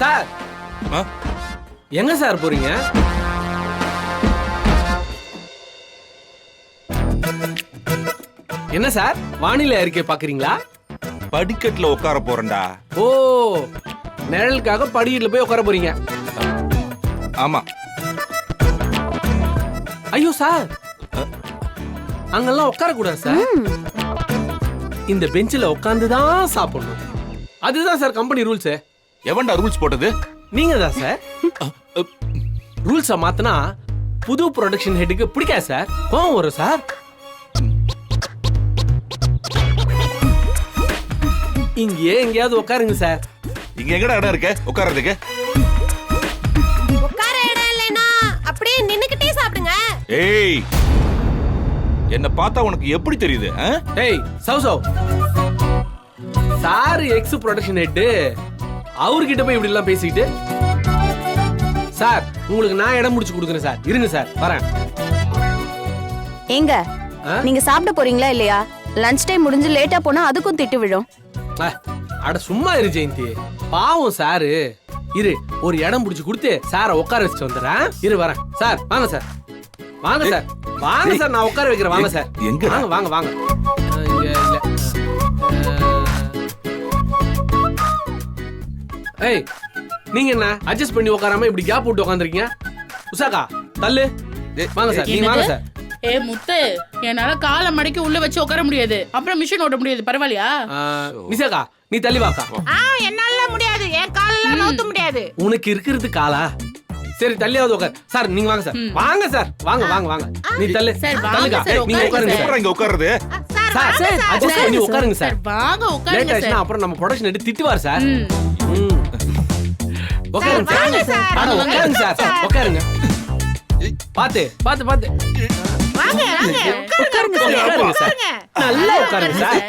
Sir எங்க sir போறீங்க? என்ன சார் வானிலை அறிக்கை பாக்குறீங்களா? படிக்கட்டுல உட்கார போறேன்டா. ஓ, நிழலுக்காக படிக்கட்டுல போய் உட்கார போறீங்க? ஆமா. ஐயோ சார், அங்கெல்லாம் உட்கார கூடாது சார். இந்த பெஞ்சில உட்கார்ந்துதான் சாப்பிடணும். அதுதான் சார் கம்பெனி ரூல்ஸ். எவன்டா ரூல்ஸ் போட்டது? நீங்க தான் சார். ரூல்ஸ மாத்தினா புது ப்ரொடக்ஷன் ஹெட்டுக்கு பிடிக்காது சார், கோவம் வரும் சார். இங்கேயே எங்கேயாவது உட்காருங்க சார். இங்க எங்கடா இடம் இருக்கு உட்கார்றதுக்கு? உட்கார இடம் இல்லைனா அப்படியே நின்னுக்கிட்டே சாப்பிடுங்க. ஏய், என்ன பார்த்தா உனக்கு எப்படி தெரியுது? ஏய் சவ் சவ், சார் எக்ஸ் ப்ரொடக்ஷன் ஹெட், அவர்கிட்ட போய் இப்படி எல்லாம் பேசிக்கிட்டு. சார் உங்களுக்கு நான் இடம் முடிச்சு கொடுக்குறேன் சார், இருங்க சார் வரேன். ஏங்க நீங்க சாப்பிட போறீங்களா இல்லையா? லஞ்ச் டைம் முடிஞ்சு லேட்டா போனா அதுக்கும் திட்டு விழும். அட சும்மா இரு ஜெயந்தி, பாவம் சாரு. இரு, ஒரு இடம் முடிச்சு கொடுத்து சாரை உட்கார வச்சுட்டு வந்துடுறேன். இரு வரேன். சார் வாங்க சார், வாங்க சார், வாங்க சார், நான் உட்கார வைக்கிறேன். வாங்க சார், எங்க? வாங்க வாங்க வாங்க. இங்க இல்ல. ஏய், நீங்க என்ன அட்ஜஸ்ட் பண்ணி உட்காராம இப்படி கேப் விட்டு உட்காந்துருக்கீங்க? உஷாக்கா தள்ளு. வாங்க சார், நீங்க வாங்க சார். ஏ முத்து, என்னால காலை மடக்கி உள்ள வச்சு உட்கார முடியாது, அப்புறம் மிஷின் ஓட்ட முடியாது, பரவாயில்லையா? நிஷாக்கா நீ தள்ளி வாக்கா. என்னால முடியாது, என் காலெல்லாம் நவுத்த முடியாது. உனக்கு இருக்கிறது காலா? சரி தள்ளியாவது உட்கார். சார் நீங்க வாங்க சார், வாங்க சார், வாங்க வாங்க வாங்க. நீ தள்ளு. சார், வாங்க தள்ளுக்கா. சார், நீங்க உட்காருங்க சார். இங்க உட்கார்றது? சார் அட்ஜஸ்ட் பண்ணி உட்காருங்க சார். வாங்க லேட் உட்காருங்க ஆச்சுன்னா சார். அப்புறம் நம்ம ப்ரொடக்ஷன் எடுத்து திட்டுவார் சார். உட்காருங்க வாங்க சார். சார். அட உட்காருங்க சார், உட்காருங்க. பாத்து பாத்து பாத்து வாங்க வாங்க உட்காருங்க உட்காருங்க சார். நல்லா உட்காருங்க சார்.